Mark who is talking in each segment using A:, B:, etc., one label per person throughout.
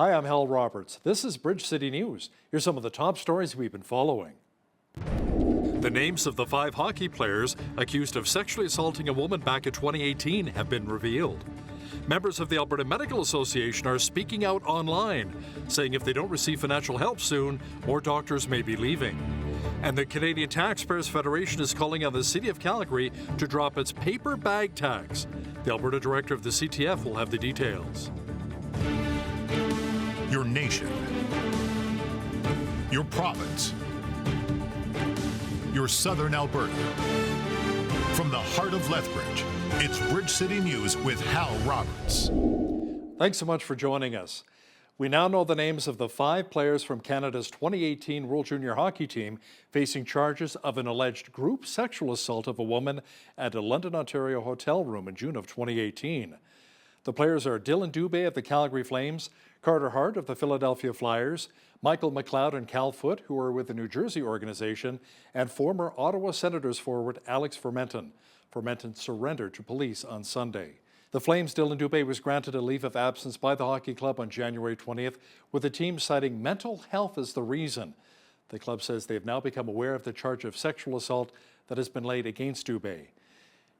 A: Hi, I'm Hal Roberts. This is Bridge City News. Here's some of the top stories we've been following. The names of the 5 hockey players accused of sexually assaulting a woman back in 2018 have been revealed. Members of the Alberta Medical Association are speaking out online, saying if they don't receive financial help soon, more doctors may be leaving. And the Canadian Taxpayers Federation is calling on the City of Calgary to drop its paper bag tax. The Alberta director of the CTF will have the details.
B: Your nation, your province, your southern Alberta. From the heart of Lethbridge, it's Bridge City News with Hal Roberts.
A: Thanks so much for joining us. We now know the names of the 5 players from Canada's 2018 World Junior Hockey team facing charges of an alleged group sexual assault of a woman at a London, Ontario hotel room in June of 2018. The players are Dylan Dubé of the Calgary Flames, Carter Hart of the Philadelphia Flyers, Michael McLeod and Cal Foote, who are with the New Jersey organization, and former Ottawa Senators forward Alex Fermenton. Fermenton surrendered to police on Sunday. The Flames' Dylan Dubé was granted a leave of absence by the hockey club on January 20th, with the team citing mental health as the reason. The club says they have now become aware of the charge of sexual assault that has been laid against Dubé.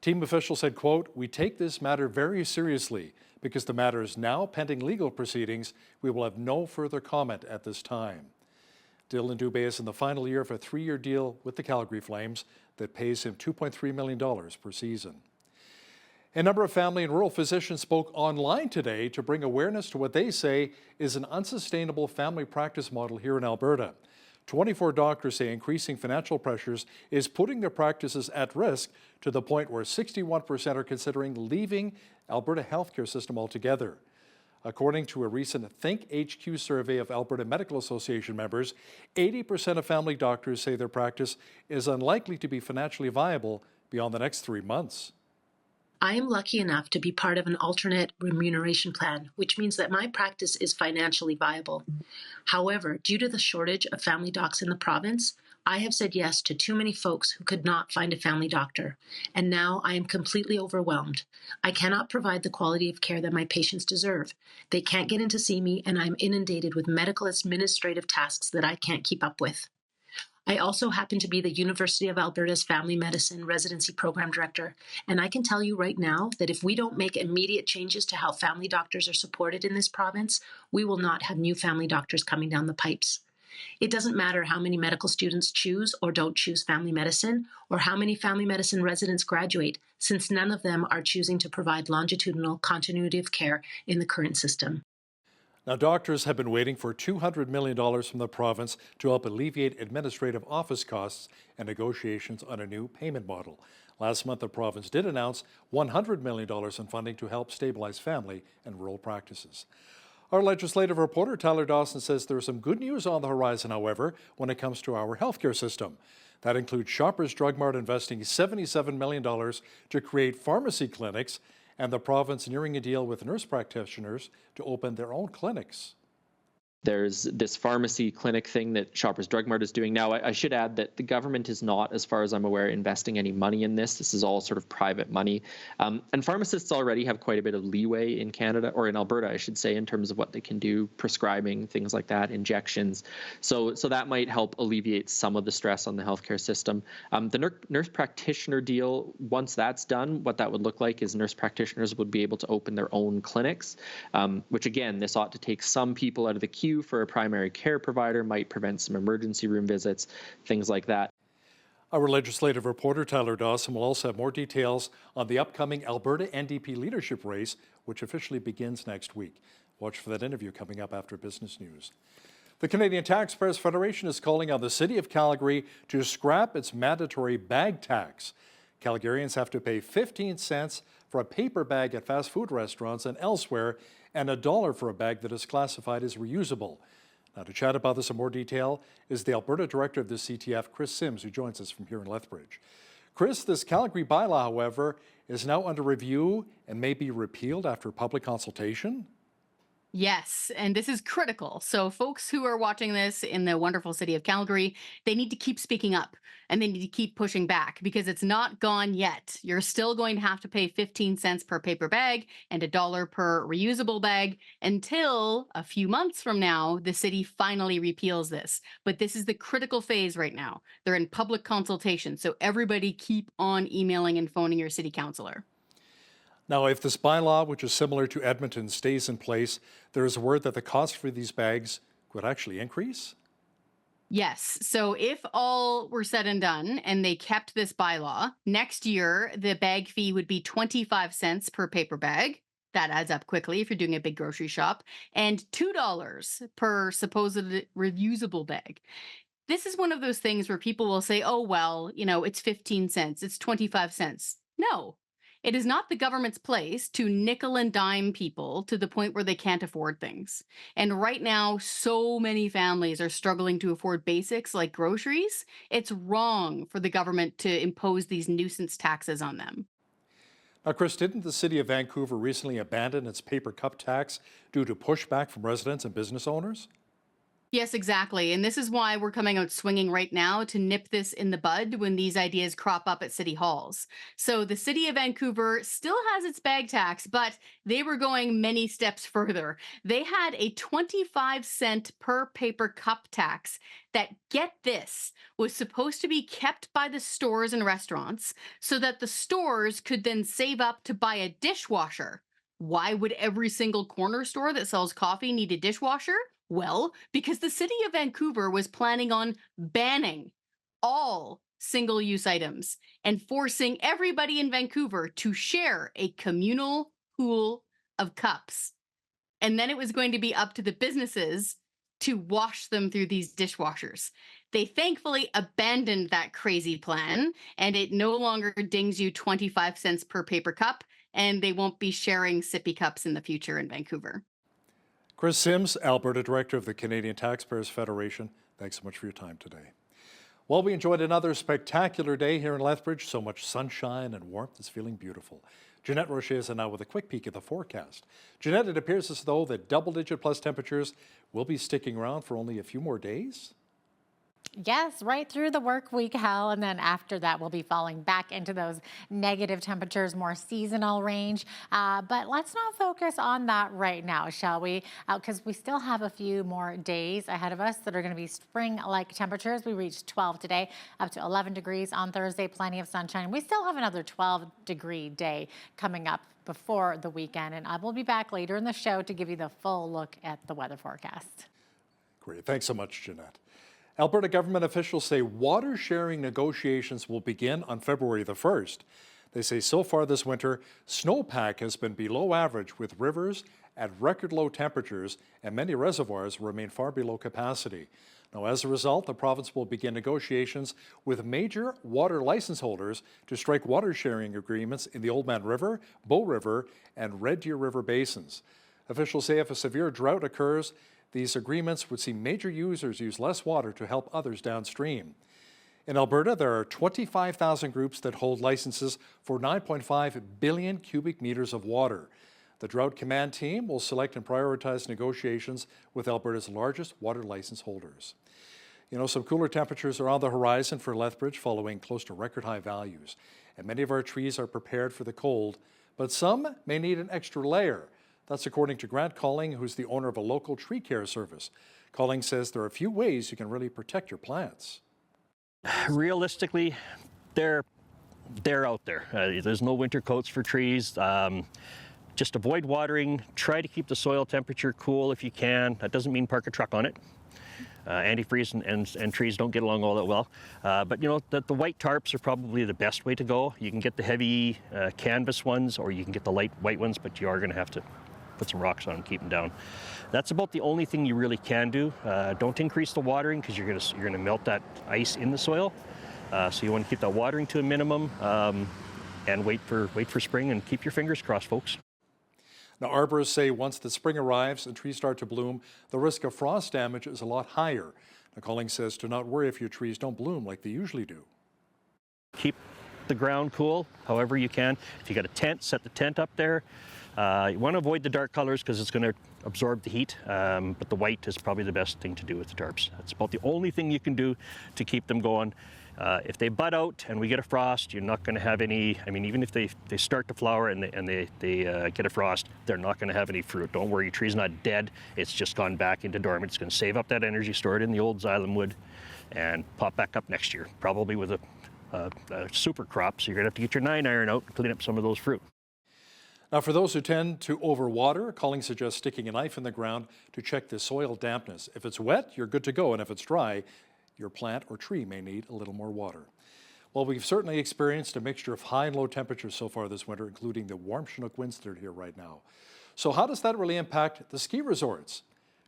A: Team officials said, quote, "We take this matter very seriously. Because the matter is now pending legal proceedings, we will have no further comment at this time." Dylan Dubé is in the final year of a 3-year deal with the Calgary Flames that pays him $2.3 million per season. A number of family and rural physicians spoke online today to bring awareness to what they say is an unsustainable family practice model here in Alberta. 24 doctors say increasing financial pressures is putting their practices at risk to the point where 61% are considering leaving Alberta healthcare system altogether. According to a recent Think HQ survey of Alberta Medical Association members, 80% of family doctors say their practice is unlikely to be financially viable beyond the next 3 months.
C: I am lucky enough to be part of an alternate remuneration plan, which means that my practice is financially viable. However, due to the shortage of family docs in the province, I have said yes to too many folks who could not find a family doctor, and now I am completely overwhelmed. I cannot provide the quality of care that my patients deserve. They can't get in to see me, and I'm inundated with medical administrative tasks that I can't keep up with. I also happen to be the University of Alberta's Family Medicine Residency Program Director, and I can tell you right now that if we don't make immediate changes to how family doctors are supported in this province, we will not have new family doctors coming down the pipes. It doesn't matter how many medical students choose or don't choose family medicine, or how many family medicine residents graduate, since none of them are choosing to provide longitudinal continuity of care in the current system.
A: Now, doctors have been waiting for $200 million from the province to help alleviate administrative office costs and negotiations on a new payment model. Last month, the province did announce $100 million in funding to help stabilize family and rural practices. Our legislative reporter, Tyler Dawson, says there's some good news on the horizon, however, when it comes to our healthcare system. That includes Shoppers Drug Mart investing $77 million to create pharmacy clinics, and the province nearing a deal with nurse practitioners to open their own clinics.
D: There's this pharmacy clinic thing that Shoppers Drug Mart is doing now. I should add that the government is not, as far as I'm aware, investing any money in this. This is all sort of private money. And pharmacists already have quite a bit of leeway in Canada, or in Alberta, I should say, in terms of what they can do, prescribing, things like that, injections. So that might help alleviate some of the stress on the healthcare system. The nurse practitioner deal, once that's done, what that would look like is nurse practitioners would be able to open their own clinics, which again, this ought to take some people out of the queue for a primary care provider, might prevent some emergency room visits, things like that.
A: Our legislative reporter, Tyler Dawson, will also have more details on the upcoming Alberta NDP leadership race, which officially begins next week. Watch for that interview coming up after business news. The Canadian Taxpayers Federation is calling on the City of Calgary to scrap its mandatory bag tax. Calgarians have to pay 15 cents for a paper bag at fast food restaurants and elsewhere, and $1 for a bag that is classified as reusable. Now, to chat about this in more detail is the Alberta Director of the CTF, Chris Sims, who joins us from here in Lethbridge. Chris, this Calgary bylaw, however, is now under review and may be repealed after public consultation?
E: Yes, and this is critical. So, folks who are watching this in the wonderful city of Calgary, they need to keep speaking up and they need to keep pushing back because it's not gone yet. You're still going to have to pay 15 cents per paper bag and $1 per reusable bag until a few months from now, the city finally repeals this. But this is the critical phase right now. They're in public consultation. So, everybody keep on emailing and phoning your city councillor.
A: Now, if this bylaw, which is similar to Edmonton, stays in place, there is word that the cost for these bags could actually increase?
E: Yes. So if all were said and done and they kept this bylaw, next year the bag fee would be 25 cents per paper bag. That adds up quickly if you're doing a big grocery shop, and $2 per supposed reusable bag. This is one of those things where people will say, oh, well, it's 15 cents, it's 25 cents. No, it is not the government's place to nickel and dime people to the point where they can't afford things. And right now, so many families are struggling to afford basics like groceries. It's wrong for the government to impose these nuisance taxes on them.
A: Now, Chris, didn't the city of Vancouver recently abandon its paper cup tax due to pushback from residents and business owners?
E: Yes, exactly. And this is why we're coming out swinging right now to nip this in the bud when these ideas crop up at city halls. So the city of Vancouver still has its bag tax, but they were going many steps further. They had a 25-cent per paper cup tax that, get this, was supposed to be kept by the stores and restaurants so that the stores could then save up to buy a dishwasher. Why would every single corner store that sells coffee need a dishwasher? Well, because the city of Vancouver was planning on banning all single use items and forcing everybody in Vancouver to share a communal pool of cups. And then it was going to be up to the businesses to wash them through these dishwashers. They thankfully abandoned that crazy plan, and it no longer dings you 25 cents per paper cup, and they won't be sharing sippy cups in the future in Vancouver.
A: Chris Sims, Alberta Director of the Canadian Taxpayers Federation, thanks so much for your time today. Well, we enjoyed another spectacular day here in Lethbridge. So much sunshine and warmth. It's feeling beautiful. Jeanette Rocher is now with a quick peek at the forecast. Jeanette, it appears as though the double-digit plus temperatures will be sticking around for only a few more days.
F: Yes, right through the work week, Hal, and then after that we'll be falling back into those negative temperatures, more seasonal range. But let's not focus on that right now, shall we? Because we still have a few more days ahead of us that are going to be spring-like temperatures. We reached 12 today, up to 11 degrees on Thursday, plenty of sunshine. We still have another 12-degree day coming up before the weekend, and I will be back later in the show to give you the full look at the weather forecast.
A: Great. Thanks so much, Jeanette. Alberta government officials say water sharing negotiations will begin on February the 1st. They say so far this winter, snowpack has been below average with rivers at record low temperatures and many reservoirs remain far below capacity. Now, as a result, the province will begin negotiations with major water license holders to strike water sharing agreements in the Oldman River, Bow River, and Red Deer River basins. Officials say if a severe drought occurs, these agreements would see major users use less water to help others downstream. In Alberta, there are 25,000 groups that hold licenses for 9.5 billion cubic meters of water. The Drought Command Team will select and prioritize negotiations with Alberta's largest water license holders. You know, some cooler temperatures are on the horizon for Lethbridge following close to record high values. And many of our trees are prepared for the cold, but some may need an extra layer. That's according to Grant Colling, who's the owner of a local tree care service. Colling says there are a few ways you can really protect your plants.
G: Realistically, they're out there. There's no winter coats for trees. Just avoid watering. Try to keep the soil temperature cool if you can. That doesn't mean park a truck on it. Antifreeze and trees don't get along all that well. But you know, the white tarps are probably the best way to go. You can get the heavy canvas ones, or you can get the light white ones, but you are going to have to put some rocks on and keep them down. That's about the only thing you really can do. Don't increase the watering because you're going to melt that ice in the soil. So you want to keep that watering to a minimum and wait for spring and keep your fingers crossed, folks.
A: Now, arborists say once the spring arrives and trees start to bloom, the risk of frost damage is a lot higher. Now, Colling says to not worry if your trees don't bloom like they usually do.
G: Keep the ground cool however you can. If you got a tent, set the tent up there. You want to avoid the dark colors because it's going to absorb the heat, but the white is probably the best thing to do with the tarps. That's about the only thing you can do to keep them going. If they bud out and we get a frost, you're not going to have any, I mean, even if they start to flower and they get a frost, they're not going to have any fruit. Don't worry, your tree's not dead. It's just gone back into dormant. It's going to save up that energy stored in the old xylem wood and pop back up next year, probably with a super crop. So you're going to have to get your 9-iron out and clean up some of those fruit.
A: Now, for those who tend to overwater, Colling suggests sticking a knife in the ground to check the soil dampness. If it's wet, you're good to go, and if it's dry, your plant or tree may need a little more water. Well, we've certainly experienced a mixture of high and low temperatures so far this winter, including the warm Chinook winds that are here right now. So how does that really impact the ski resorts?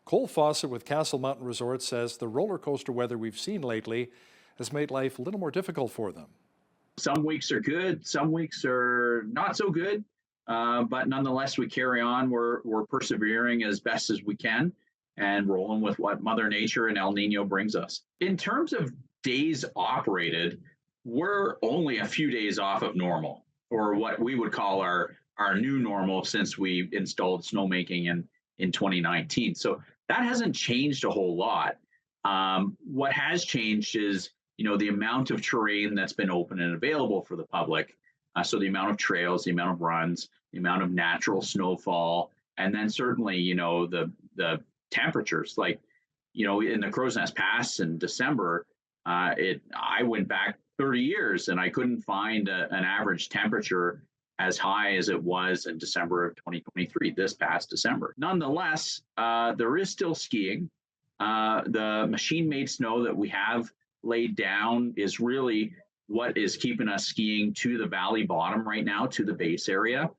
A: Cole Fawcett with Castle Mountain Resort says the roller coaster weather we've seen lately has made life a little more difficult for them.
H: Some weeks are good, some weeks are not so good, but nonetheless, we carry on. We're persevering as best as we can and rolling with what Mother Nature and El Nino brings us. In terms of days operated, we're only a few days off of normal, or what we would call our new normal since we installed snowmaking in 2019. So that hasn't changed a whole lot. What has changed is, the amount of terrain that's been open and available for the public. So the amount of trails, the amount of runs, the amount of natural snowfall, and then certainly, the temperatures. Like, in the Crow's Nest Pass in December, I went back 30 years and I couldn't find an average temperature as high as it was in December of 2023, this past December. Nonetheless, there is still skiing. The machine-made snow that we have laid down is really what is keeping us skiing to the valley bottom right now, to the base area.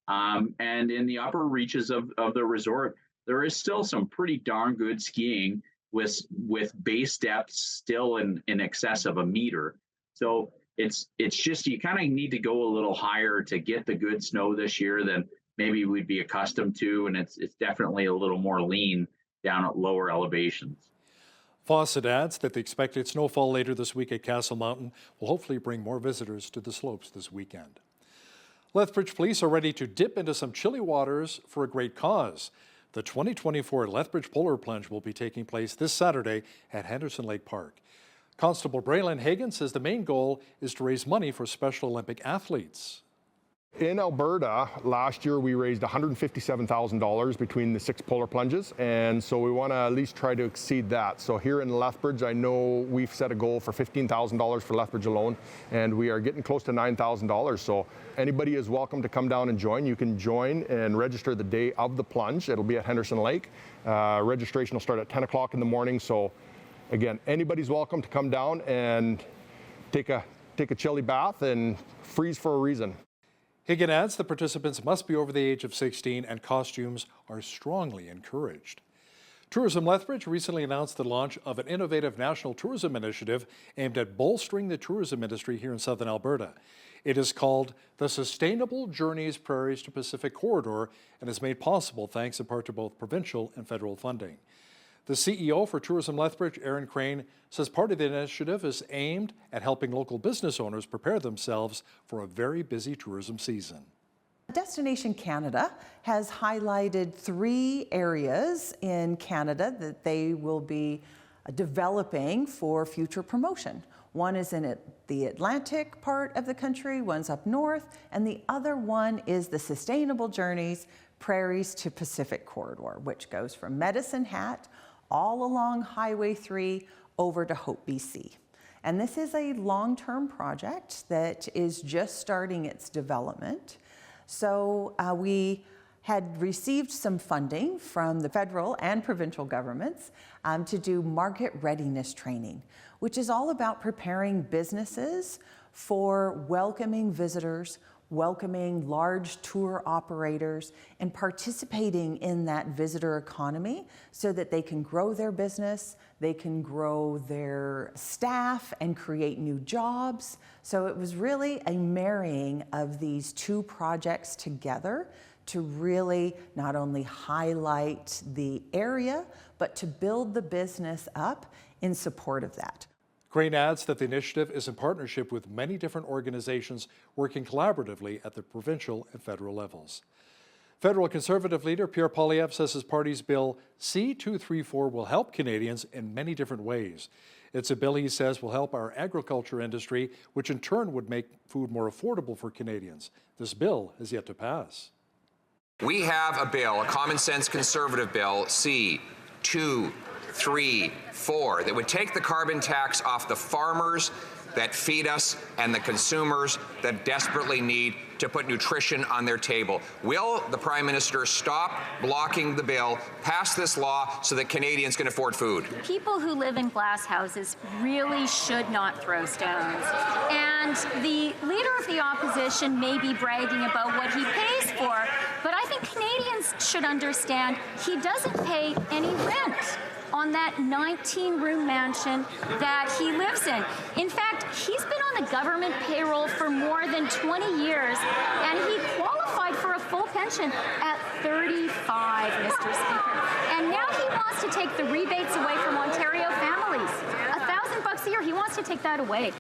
H: And in the upper reaches of the resort, there is still some pretty darn good skiing with base depths still in excess of 1 meter. So it's just, you kind of need to go a little higher to get the good snow this year than maybe we'd be accustomed to. And it's definitely a little more lean down at lower elevations.
A: Fawcett adds that the expected snowfall later this week at Castle Mountain will hopefully bring more visitors to the slopes this weekend. Lethbridge police are ready to dip into some chilly waters for a great cause. The 2024 Lethbridge Polar Plunge will be taking place this Saturday at Henderson Lake Park. Constable Braylon Hagan says the main goal is to raise money for Special Olympic athletes.
I: In Alberta, last year we raised $157,000 between the 6 polar plunges, and so we want to at least try to exceed that. So here in Lethbridge, I know we've set a goal for $15,000 for Lethbridge alone, and we are getting close to $9,000. So anybody is welcome to come down and join. You can join and register the day of the plunge. It'll be at Henderson Lake. Registration will start at 10 o'clock in the morning. So again, anybody's welcome to come down and take a chilly bath and freeze for a reason.
A: Hagan adds the participants must be over the age of 16 and costumes are strongly encouraged. Tourism Lethbridge recently announced the launch of an innovative national tourism initiative aimed at bolstering the tourism industry here in southern Alberta. It is called the Sustainable Journeys Prairies to Pacific Corridor and is made possible thanks in part to both provincial and federal funding. The CEO for Tourism Lethbridge, Aaron Crane, says part of the initiative is aimed at helping local business owners prepare themselves for a very busy tourism season.
J: Destination Canada has highlighted 3 areas in Canada that they will be developing for future promotion. One is in the Atlantic part of the country, one's up north, and the other one is the Sustainable Journeys Prairies to Pacific Corridor, which goes from Medicine Hat all along Highway 3 over to Hope, BC. And this is a long-term project that is just starting its development. So we had received some funding from the federal and provincial governments to do market readiness training, which is all about preparing businesses for welcoming visitors, welcoming large tour operators, and participating in that visitor economy so that they can grow their business, they can grow their staff and create new jobs. So it was really a marrying of these 2 projects together to really not only highlight the area, but to build the business up in support of that.
A: Crane adds that the initiative is in partnership with many different organizations working collaboratively at the provincial and federal levels. Federal Conservative leader Pierre Poilievre says his party's bill C-234 will help Canadians in many different ways. It's a bill he says will help our agriculture industry, which in turn would make food more affordable for Canadians. This bill has yet to pass.
K: We have a bill, a common sense conservative bill, C-234, that would take the carbon tax off the farmers that feed us and the consumers that desperately need to put nutrition on their table. Will the Prime Minister stop blocking the bill, pass this law so that Canadians can afford food?
L: People who live in glass houses really should not throw stones. And the leader of the opposition may be bragging about what he pays for, but I think Canadians should understand he doesn't pay any rent on that 19-room mansion that he lives in. In fact, he's been on the government payroll for more than 20 years, and he qualified for a full pension at 35, Mr. Speaker. And now he wants to take the rebates away from Ontario families. $1,000 a year, he wants to take that away.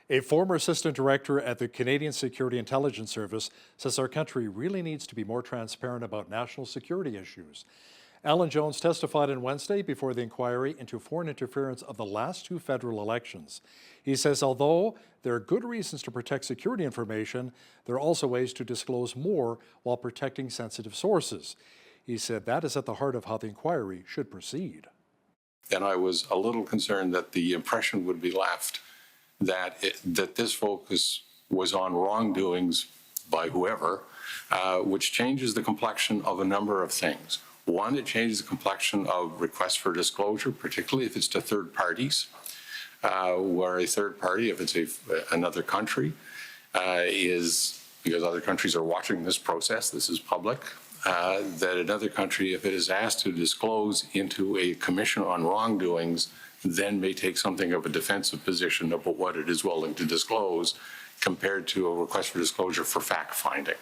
A: A former assistant director at the Canadian Security Intelligence Service says our country really needs to be more transparent about national security issues. Alan Jones testified on Wednesday before the inquiry into foreign interference of the last two federal elections. He says although there are good reasons to protect security information, there are also ways to disclose more while protecting sensitive sources. He said that is at the heart of how the inquiry should proceed.
M: And I was a little concerned that the impression would be left that this focus was on wrongdoings by whoever, which changes the complexion of a number of things. One, it changes the complexion of requests for disclosure, particularly if it's to third parties, where a third party, if it's another country, is, because other countries are watching this process, this is public, that another country, if it is asked to disclose into a commission on wrongdoings, then may take something of a defensive position about what it is willing to disclose compared to a request for disclosure for fact-finding.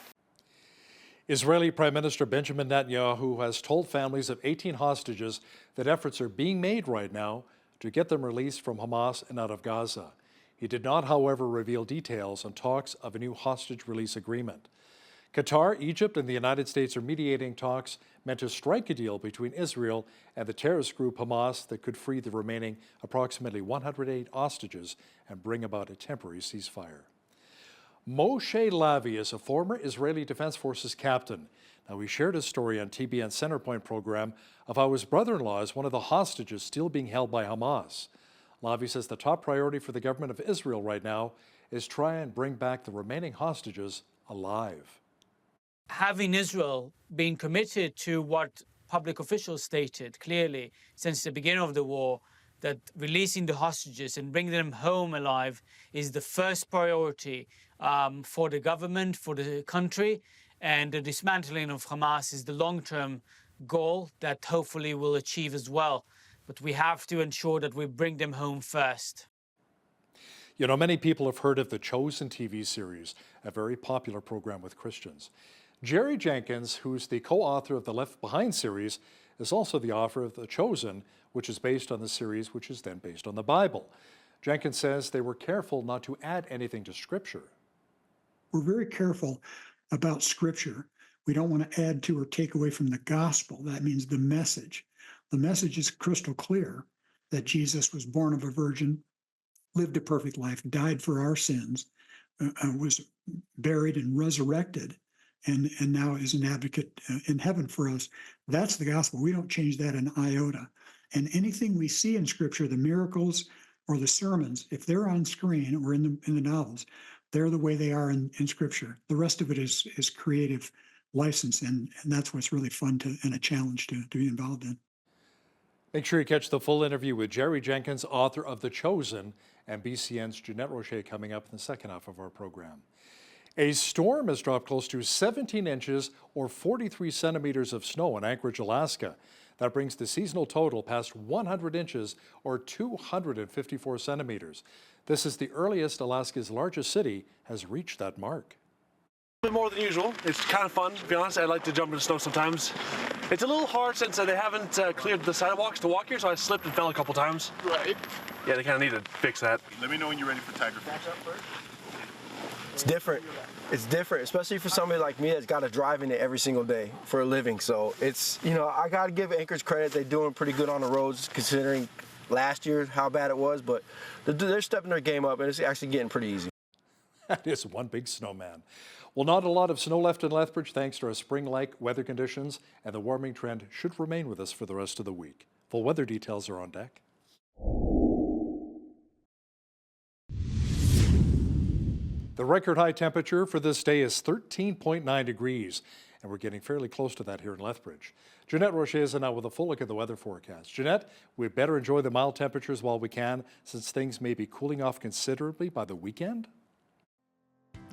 A: Israeli Prime Minister Benjamin Netanyahu has told families of 18 hostages that efforts are being made right now to get them released from Hamas and out of Gaza. He did not, however, reveal details on talks of a new hostage release agreement. Qatar, Egypt, and the United States are mediating talks meant to strike a deal between Israel and the terrorist group Hamas that could free the remaining approximately 108 hostages and bring about a temporary ceasefire. Moshe Lavi is a former Israeli Defense Forces captain. Now, he shared his story on TBN's Centerpoint program of how his brother-in-law is one of the hostages still being held by Hamas. Lavi says the top priority for the government of Israel right now is try and bring back the remaining hostages alive.
N: Having Israel being committed to what public officials stated clearly since the beginning of the war, that releasing the hostages and bringing them home alive is the first priority for the government, for the country, and the dismantling of Hamas is the long-term goal that hopefully we'll achieve as well. But we have to ensure that we bring them home first.
A: You know, many people have heard of the Chosen TV series, a very popular program with Christians. Jerry Jenkins, who's the co-author of the Left Behind series, is also the author of The Chosen, which is based on the series, which is then based on the Bible. Jenkins says they were careful not to add anything to Scripture.
O: We're very careful about Scripture. We don't want to add to or take away from the gospel. That means the message. The message is crystal clear that Jesus was born of a virgin, lived a perfect life, died for our sins, was buried and resurrected, and now is an advocate in heaven for us. That's the gospel. We don't change that an iota. And anything we see in Scripture, the miracles or the sermons, if they're on screen or in the novels, they're the way they are in Scripture. The rest of it is creative license, and that's what's really fun and a challenge to be involved in.
A: Make sure you catch the full interview with Jerry Jenkins, author of The Chosen, and BCN's Jeanette Rocher coming up in the second half of our program. A storm has dropped close to 17 inches or 43 centimeters of snow in Anchorage, Alaska. That brings the seasonal total past 100 inches or 254 centimeters. This is the earliest Alaska's largest city has reached that mark.
P: A bit more than usual. It's kind of fun, to be honest. I like to jump in the snow sometimes. It's a little hard since they haven't cleared the sidewalks to walk here, so I slipped and fell a couple times. Right. Yeah, they kind of need to fix that.
Q: Let me know when you're ready for Tiger Fish. it's different. It's different, especially for somebody like me that's got to drive in it every single day for a living. So it's, I got to give Anchorage credit. They're doing pretty good on the roads considering last year how bad it was, but they're stepping their game up and it's actually getting pretty easy.
A: That is one big snowman. Well, not a lot of snow left in Lethbridge thanks to our spring-like weather conditions, and the warming trend should remain with us for the rest of the week. Full weather details are on deck. The record high temperature for this day is 13.9 degrees, and we're getting fairly close to that here in Lethbridge. Jeanette Rocher is now with a full look at the weather forecast. Jeanette, we'd better enjoy the mild temperatures while we can, since things may be cooling off considerably by the weekend.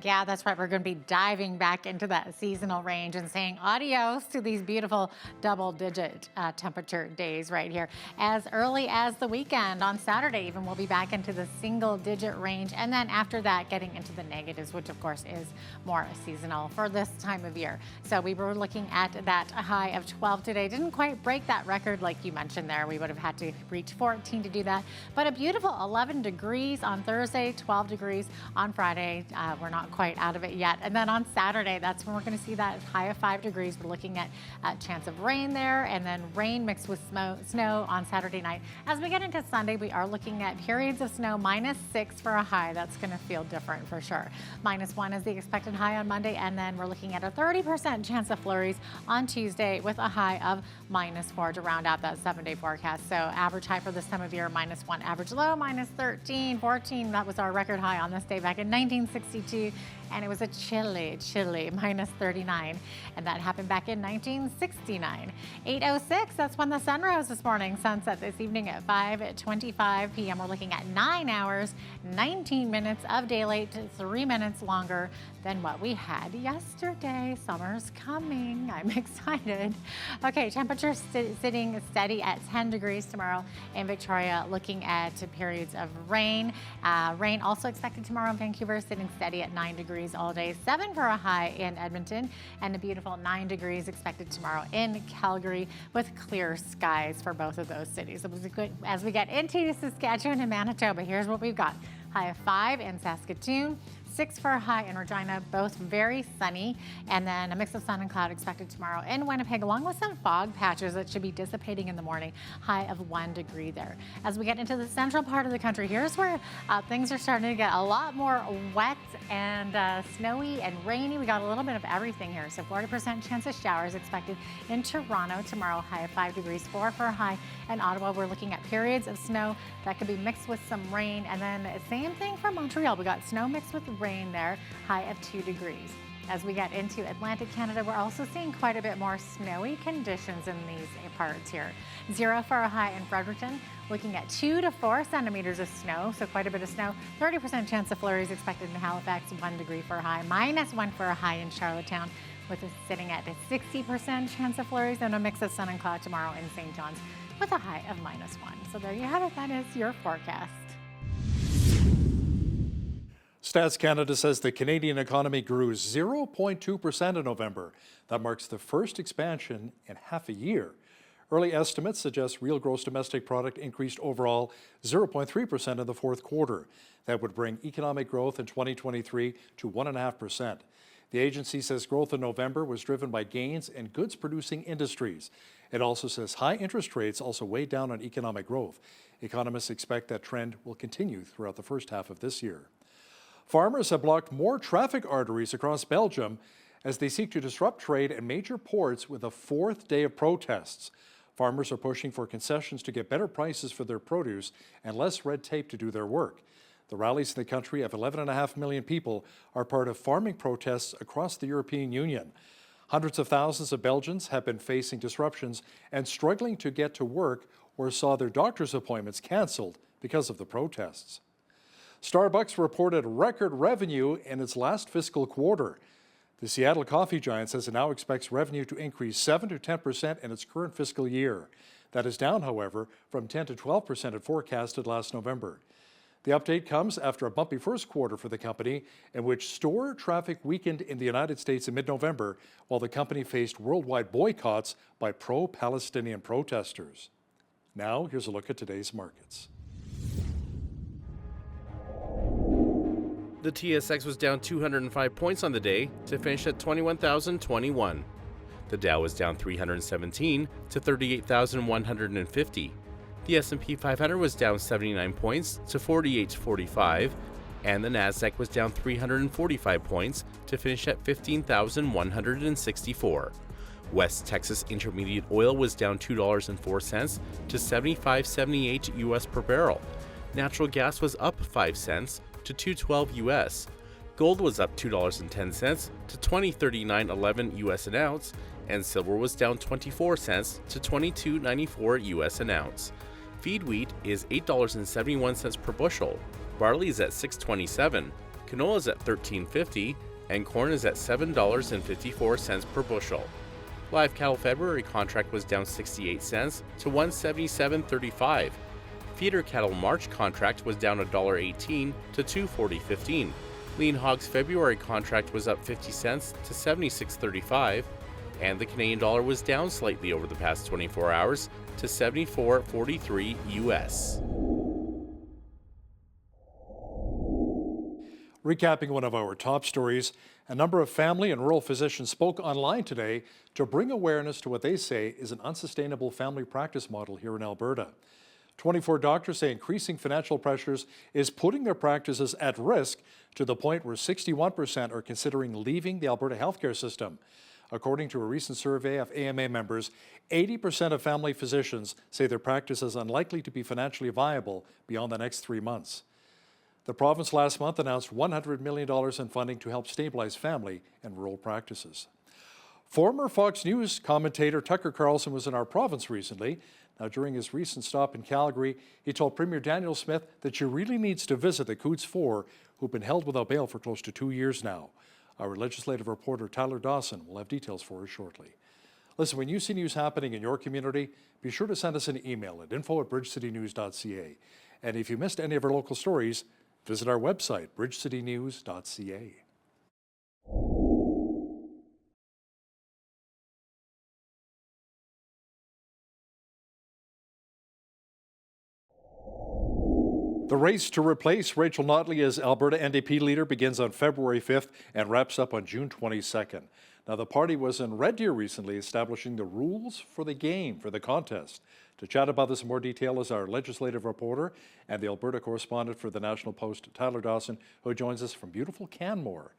F: Yeah, that's right. We're going to be diving back into that seasonal range and saying adios to these beautiful double-digit temperature days right here. As early as the weekend on Saturday, even we'll be back into the single-digit range. And then after that, getting into the negatives, which of course is more seasonal for this time of year. So we were looking at that high of 12 today. Didn't quite break that record like you mentioned there. We would have had to reach 14 to do that. But a beautiful 11 degrees on Thursday, 12 degrees on Friday. We're not quite out of it yet. And then on Saturday, that's when we're going to see that high of 5 degrees. We're looking at a chance of rain there, and then rain mixed with snow on Saturday night. As we get into Sunday, we are looking at periods of snow, -6 for a high. That's going to feel different for sure. -1 is the expected high on Monday, and then we're looking at a 30% chance of flurries on Tuesday with a high of -4 to round out that 7-day forecast. So average high for this time of year, -1. Average low, -13, 14. That was our record high on this day back in 1962. And it was a chilly -39. And that happened back in 1969. 8:06, that's when the sun rose this morning. Sunset this evening at 5:25 p.m. We're looking at 9 hours, 19 minutes of daylight, 3 minutes longer than what we had yesterday. Summer's coming. I'm excited. Okay, temperature sitting steady at 10 degrees tomorrow in Victoria, looking at periods of rain. Rain also expected tomorrow in Vancouver, sitting steady at 9 degrees all day, 7 for a high in Edmonton, and a beautiful 9 degrees expected tomorrow in Calgary with clear skies for both of those cities. It was good as we get into Saskatchewan and Manitoba. Here's what we've got. High of 5 in Saskatoon, 6 for a high in Regina, both very sunny, and then a mix of sun and cloud expected tomorrow in Winnipeg, along with some fog patches that should be dissipating in the morning, high of 1 degree there. As we get into the central part of the country, here's where things are starting to get a lot more wet and snowy and rainy. We got a little bit of everything here, so 40% chance of showers expected in Toronto tomorrow, high of 5 degrees, 4 for a high. In Ottawa, we're looking at periods of snow that could be mixed with some rain, and then same thing for Montreal. We got snow mixed with rain there, high of 2 degrees. As we get into Atlantic Canada, we're also seeing quite a bit more snowy conditions in these parts here. 0 for a high in Fredericton, looking at 2 to 4 centimeters of snow, so quite a bit of snow. 30% chance of flurries expected in Halifax, 1 degree for a high, -1 for a high in Charlottetown, with us sitting at a 60% chance of flurries and a mix of sun and cloud tomorrow in St. John's with a high of -1. So there you have it. That is your forecast.
A: Stats Canada says the Canadian economy grew 0.2% in November. That marks the first expansion in half a year. Early estimates suggest real gross domestic product increased overall 0.3% in the fourth quarter. That would bring economic growth in 2023 to 1.5%. The agency says growth in November was driven by gains in goods-producing industries. It also says high interest rates also weighed down on economic growth. Economists expect that trend will continue throughout the first half of this year. Farmers have blocked more traffic arteries across Belgium as they seek to disrupt trade at major ports with a 4th day of protests. Farmers are pushing for concessions to get better prices for their produce and less red tape to do their work. The rallies in the country of 11.5 million people are part of farming protests across the European Union. Hundreds of thousands of Belgians have been facing disruptions and struggling to get to work or saw their doctor's appointments canceled because of the protests. Starbucks reported record revenue in its last fiscal quarter. The Seattle coffee giant says it now expects revenue to increase 7 to 10% in its current fiscal year. That is down, however, from 10 to 12% it forecasted last November. The update comes after a bumpy first quarter for the company, in which store traffic weakened in the United States in mid-November, while the company faced worldwide boycotts by pro-Palestinian protesters. Now, here's a look at today's markets.
R: The TSX was down 205 points on the day to finish at 21,021. The Dow was down 317 to 38,150. The S&P 500 was down 79 points to 4845, and the Nasdaq was down 345 points to finish at 15,164. West Texas Intermediate oil was down $2.04 to 75.78 US per barrel. Natural gas was up 5 cents to 2.12 US. Gold was up $2.10 to 20.3911 US an ounce, and silver was down 24 cents to 22.94 US an ounce. Feed wheat is $8.71 per bushel. Barley is at $6.27, canola is at $13.50, and corn is at $7.54 per bushel. Live cattle February contract was down 68 cents to $177.35. Feeder cattle March contract was down $1.18 to $240.15. Lean hogs February contract was up 50 cents to $76.35, and the Canadian dollar was down slightly over the past 24 hours to 74.43 US.
A: Recapping one of our top stories, a number of family and rural physicians spoke online today to bring awareness to what they say is an unsustainable family practice model here in Alberta. 24 doctors say increasing financial pressures is putting their practices at risk to the point where 61% are considering leaving the Alberta healthcare system. According to a recent survey of AMA members, 80% of family physicians say their practice is unlikely to be financially viable beyond the next 3 months. The province last month announced $100 million in funding to help stabilize family and rural practices. Former Fox News commentator Tucker Carlson was in our province recently. Now, during his recent stop in Calgary, he told Premier Daniel Smith that she really needs to visit the Coots Four, who've been held without bail for close to 2 years now. Our legislative reporter Tyler Dawson will have details for us shortly. Listen, when you see news happening in your community, be sure to send us an email at info@bridgecitynews.ca. And if you missed any of our local stories, visit our website, bridgecitynews.ca. The race to replace Rachel Notley as Alberta NDP leader begins on February 5th and wraps up on June 22nd. Now, the party was in Red Deer recently establishing the rules for the game, for the contest. To chat about this in more detail is our legislative reporter and the Alberta correspondent for the National Post, Tyler Dawson, who joins us from beautiful Canmore.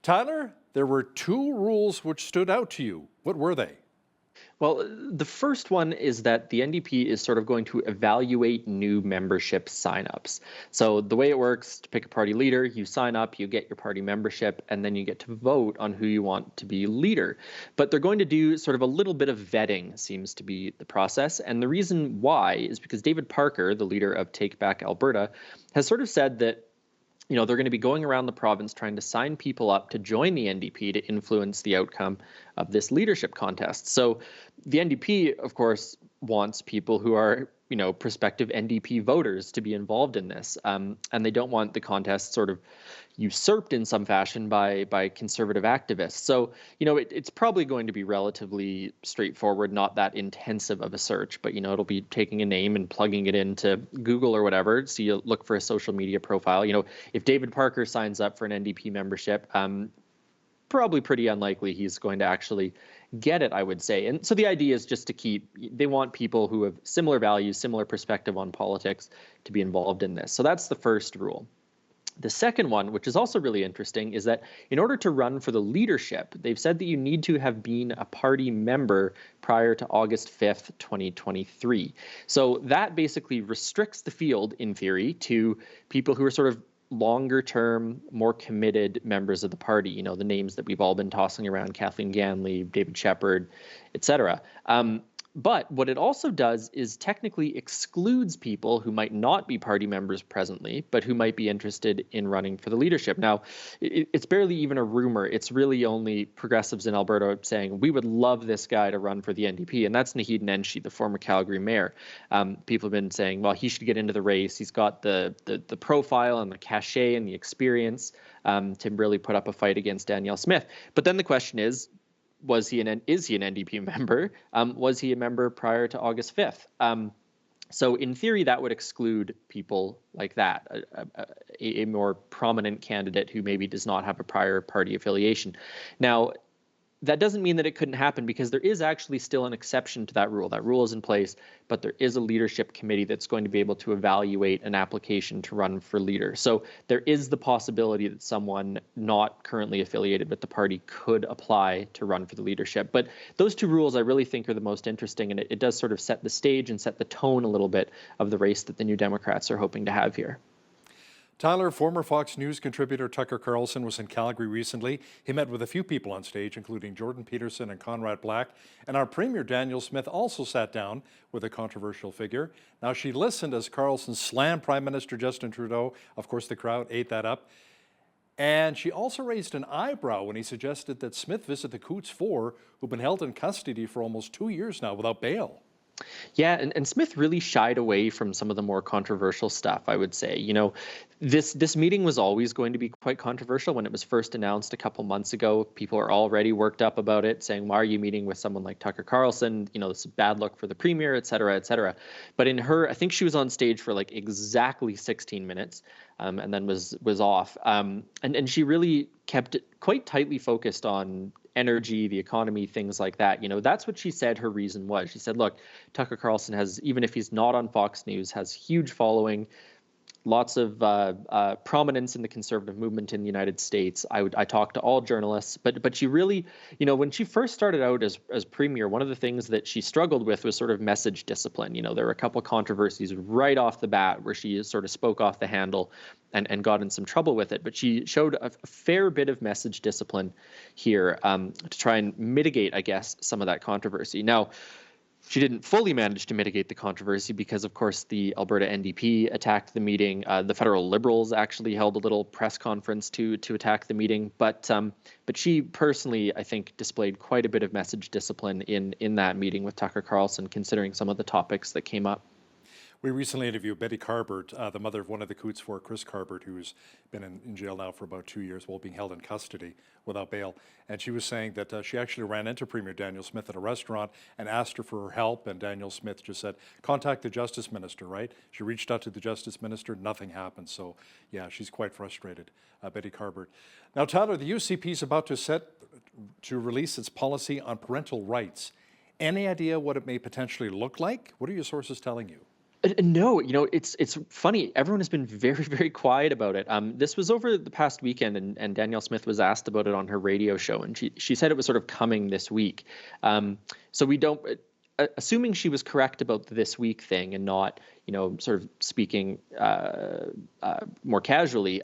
A: Tyler, there were 2 rules which stood out to you. What were they?
D: Well, the first one is that the NDP is sort of going to evaluate new membership signups. So the way it works, to pick a party leader, you sign up, you get your party membership, and then you get to vote on who you want to be leader. But they're going to do sort of a little bit of vetting, seems to be the process. And the reason why is because David Parker, the leader of Take Back Alberta, has sort of said that they're going to be going around the province trying to sign people up to join the NDP to influence the outcome of this leadership contest. So the NDP, of course, wants people who are, prospective NDP voters to be involved in this. And they don't want the contest sort of usurped in some fashion by conservative activists. So, it's probably going to be relatively straightforward, not that intensive of a search, but, it'll be taking a name and plugging it into Google or whatever. So you look for a social media profile. If David Parker signs up for an NDP membership, probably pretty unlikely he's going to actually get it, I would say. And so the idea is just they want people who have similar values, similar perspective on politics to be involved in this. So that's the first rule. The second one, which is also really interesting, is that in order to run for the leadership, they've said that you need to have been a party member prior to August 5th, 2023. So that basically restricts the field, in theory, to people who are sort of longer term, more committed members of the party, the names that we've all been tossing around, Kathleen Ganley, David Shepherd, etc. But what it also does is technically excludes people who might not be party members presently, but who might be interested in running for the leadership. Now, it's barely even a rumor. It's really only progressives in Alberta saying, we would love this guy to run for the NDP. And that's Naheed Nenshi, the former Calgary mayor. People have been saying, well, he should get into the race. He's got the profile and the cachet and the experience to really put up a fight against Danielle Smith. But then the question is he an NDP member? Was he a member prior to August 5th? So in theory, that would exclude people like that, a more prominent candidate who maybe does not have a prior party affiliation. Now, that doesn't mean that it couldn't happen, because there is actually still an exception to that rule. That rule is in place, but there is a leadership committee that's going to be able to evaluate an application to run for leader. So there is the possibility that someone not currently affiliated with the party could apply to run for the leadership. But those two rules I really think are the most interesting, and it does sort of set the stage and set the tone a little bit of the race that the New Democrats are hoping to have here.
A: Tyler, former Fox News contributor Tucker Carlson was in Calgary recently. He met with a few people on stage, including Jordan Peterson and Conrad Black. And our Premier Danielle Smith also sat down with a controversial figure. Now, she listened as Carlson slammed Prime Minister Justin Trudeau. Of course, the crowd ate that up. And she also raised an eyebrow when he suggested that Smith visit the Coots Four, who've been held in custody for almost 2 years now without bail.
D: Yeah, and Smith really shied away from some of the more controversial stuff, I would say. You know, this meeting was always going to be quite controversial. When it was first announced a couple months ago, people are already worked up about it, saying, why are you meeting with someone like Tucker Carlson? You know, this is bad luck for the premier, et cetera, et cetera. But in her, I think she was on stage for like exactly 16 minutes and then was off. And she really kept it quite tightly focused on energy, the economy, things like that. You know, that's what she said her reason was. She said, look, Tucker Carlson has, even if he's not on Fox News, has huge following, lots of prominence in the conservative movement in the United States. I talk to all journalists, but she really, you know, when she first started out as premier, one of the things that she struggled with was sort of message discipline. You know, there were a couple of controversies right off the bat where she sort of spoke off the handle and got in some trouble with it. But she showed a fair bit of message discipline here to try and mitigate, I guess, some of that controversy. Now, she didn't fully manage to mitigate the controversy because, of course, the Alberta NDP attacked the meeting. The federal Liberals actually held a little press conference to attack the meeting. But she personally, I think, displayed quite a bit of message discipline in that meeting with Tucker Carlson, considering some of the topics that came up.
A: We recently interviewed Betty Carbert, the mother of one of the Coots Four, Chris Carbert, who's been in jail now for about 2 years while being held in custody without bail. And she was saying that she actually ran into Premier Danielle Smith at a restaurant and asked her for her help. And Danielle Smith just said, contact the Justice Minister, right? She reached out to the Justice Minister, nothing happened. So, yeah, she's quite frustrated, Betty Carbert. Now, Tyler, the UCP is about to release its policy on parental rights. Any idea what it may potentially look like? What are your sources telling you?
D: No, you know, it's funny. Everyone has been very, very quiet about it. This was over the past weekend, and Danielle Smith was asked about it on her radio show, and she said it was sort of coming this week. So we don't, assuming she was correct about the this week thing and not, you know, sort of speaking more casually.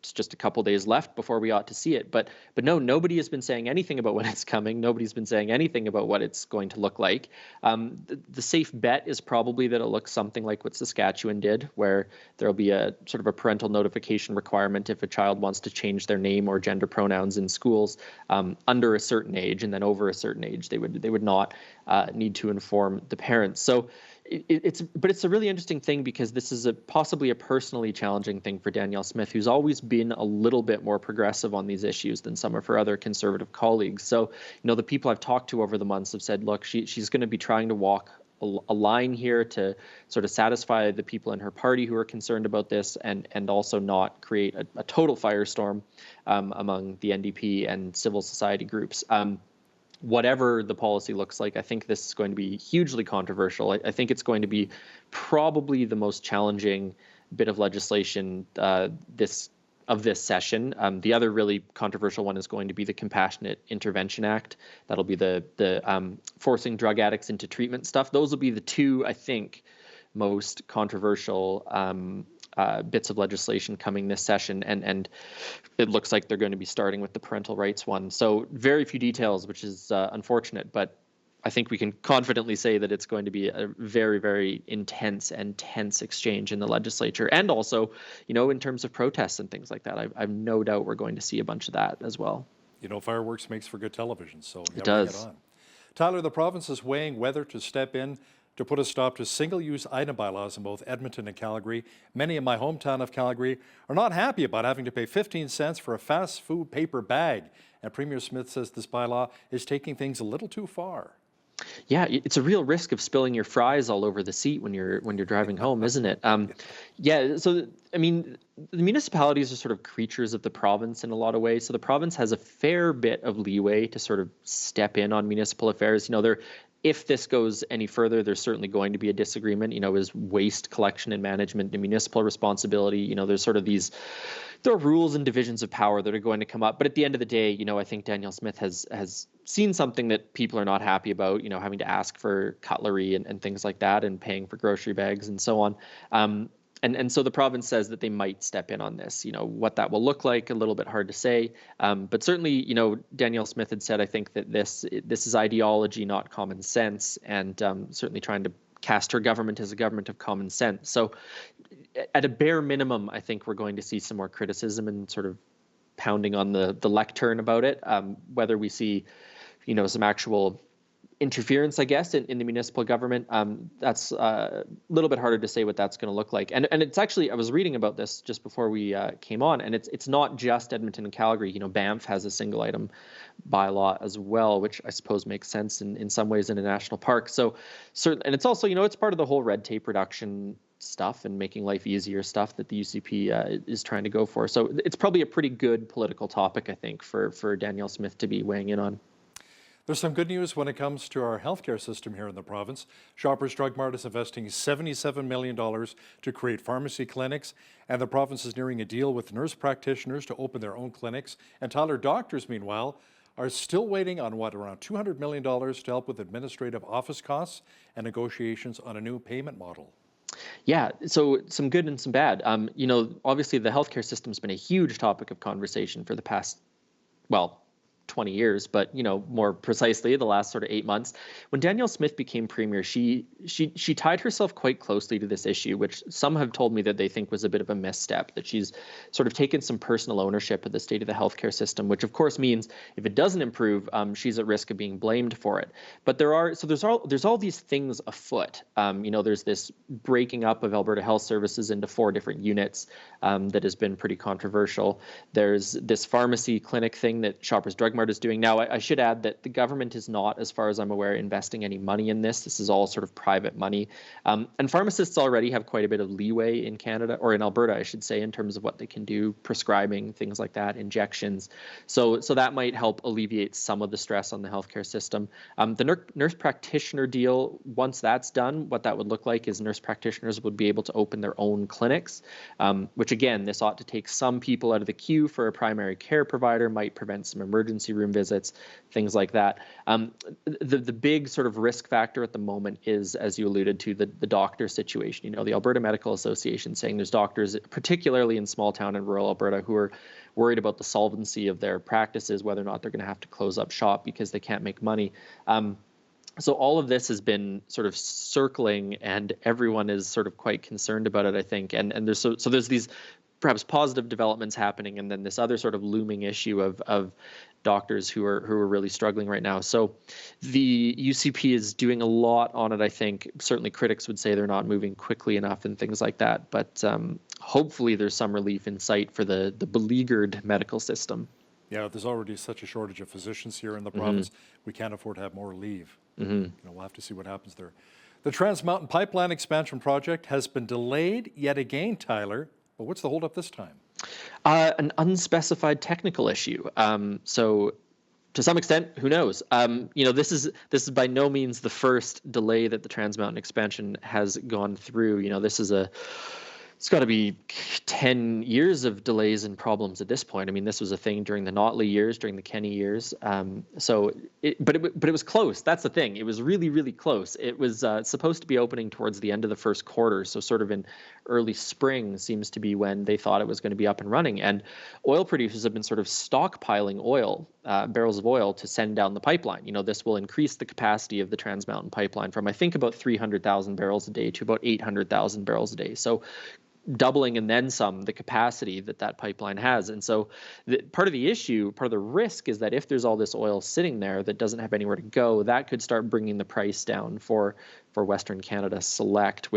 D: It's just a couple days left before we ought to see it. But no, nobody has been saying anything about when it's coming. Nobody's been saying anything about what it's going to look like. The safe bet is probably that it looks something like what Saskatchewan did, where there'll be a sort of a parental notification requirement if a child wants to change their name or gender pronouns in schools under a certain age, and then over a certain age they would not need to inform the parents. So it's a really interesting thing because this is possibly a personally challenging thing for Danielle Smith, who's always been a little bit more progressive on these issues than some of her other conservative colleagues. So, you know, the people I've talked to over the months have said, look, she's going to be trying to walk a line here to sort of satisfy the people in her party who are concerned about this and also not create a total firestorm among the NDP and civil society groups. Whatever the policy looks like, I think this is going to be hugely controversial. I think it's going to be probably the most challenging bit of legislation this session. The other really controversial one is going to be the Compassionate Intervention Act. That'll be the forcing drug addicts into treatment stuff. Those will be the two, I think, most controversial bits of legislation coming this session, and it looks like they're going to be starting with the parental rights one. So very few details, which is unfortunate, but I think we can confidently say that it's going to be a very, very intense and tense exchange in the legislature, and also, you know, in terms of protests and things like that. I've no doubt we're going to see a bunch of that as well.
A: You know, fireworks makes for good television, so
D: it does.
A: Bring it on. Tyler, the province is weighing whether to step in to put a stop to single-use item bylaws in both Edmonton and Calgary. Many in my hometown of Calgary are not happy about having to pay 15 cents for a fast food paper bag. And Premier Smith says this bylaw is taking things a little too far.
D: Yeah, it's a real risk of spilling your fries all over the seat when you're driving home, isn't it? Yeah. So I mean, the municipalities are sort of creatures of the province in a lot of ways. So the province has a fair bit of leeway to sort of step in on municipal affairs. If this goes any further, there's certainly going to be a disagreement. Is waste collection and management a municipal responsibility? There's sort of there are rules and divisions of power that are going to come up. But at the end of the day, I think Danielle Smith has seen something that people are not happy about, having to ask for cutlery and things like that and paying for grocery bags and so on. And so the province says that they might step in on this. What that will look like, a little bit hard to say. But certainly, Danielle Smith had said, I think that this is ideology, not common sense, and certainly trying to cast her government as a government of common sense. So at a bare minimum, I think we're going to see some more criticism and sort of pounding on the lectern about it. Whether we see, some actual interference, I guess, in the municipal government, that's a little bit harder to say what that's going to look like. And it's actually, I was reading about this just before we came on, and it's not just Edmonton and Calgary. Banff has a single item bylaw as well, which I suppose makes sense in some ways in a national park. So and it's also, it's part of the whole red tape reduction stuff and making life easier stuff that the UCP is trying to go for. So it's probably a pretty good political topic, I think, for Danielle Smith to be weighing in on.
A: There's some good news when it comes to our healthcare system here in the province. Shoppers Drug Mart is investing $77 million to create pharmacy clinics, and the province is nearing a deal with nurse practitioners to open their own clinics. And Tyler, doctors, meanwhile, are still waiting on around $200 million to help with administrative office costs and negotiations on a new payment model.
D: Yeah, so some good and some bad. Obviously the healthcare system's been a huge topic of conversation for the past, 20 years, but more precisely the last sort of 8 months. When Danielle Smith became premier, she tied herself quite closely to this issue, which some have told me that they think was a bit of a misstep, that she's sort of taken some personal ownership of the state of the healthcare system, which of course means if it doesn't improve, she's at risk of being blamed for it. But there's all these things afoot. There's this breaking up of Alberta Health Services into 4 different units that has been pretty controversial. There's this pharmacy clinic thing that Shoppers Drug Mart is doing now. I should add that the government is not, as far as I'm aware, investing any money in this. This is all sort of private money. And pharmacists already have quite a bit of leeway in Canada, or in Alberta, I should say, in terms of what they can do, prescribing, things like that, injections. So that might help alleviate some of the stress on the healthcare system. The nurse practitioner deal, once that's done, what that would look like is nurse practitioners would be able to open their own clinics, which again, this ought to take some people out of the queue for a primary care provider, might prevent some emergency room visits, things like that. The big sort of risk factor at the moment is, as you alluded to, the doctor situation. The Alberta Medical Association saying there's doctors, particularly in small town and rural Alberta, who are worried about the solvency of their practices, whether or not they're going to have to close up shop because they can't make money. So all of this has been sort of circling, and everyone is sort of quite concerned about it, I think. And there's these perhaps positive developments happening, and then this other sort of looming issue of doctors who are really struggling right now. So the UCP is doing a lot on it, I think. Certainly critics would say they're not moving quickly enough and things like that. But hopefully there's some relief in sight for the beleaguered medical system.
A: Yeah, there's already such a shortage of physicians here in the province. We can't afford to have more leave. We'll have to see what happens there. The Trans Mountain Pipeline expansion project has been delayed yet again, Tyler. But what's the holdup this time?
D: An unspecified technical issue. So to some extent, who knows? This is by no means the first delay that the Trans Mountain expansion has gone through. It's got to be 10 years of delays and problems at this point. I mean, this was a thing during the Notley years, during the Kenny years. But it was close. That's the thing. It was really, really close. It was supposed to be opening towards the end of the first quarter. So sort of in early spring seems to be when they thought it was going to be up and running. And oil producers have been sort of stockpiling oil, barrels of oil, to send down the pipeline. This will increase the capacity of the Trans Mountain Pipeline from, I think, about 300,000 barrels a day to about 800,000 barrels a day. So doubling and then some the capacity that pipeline has. And so part of the issue, part of the risk is that if there's all this oil sitting there that doesn't have anywhere to go, that could start bringing the price down for Western Canada Select,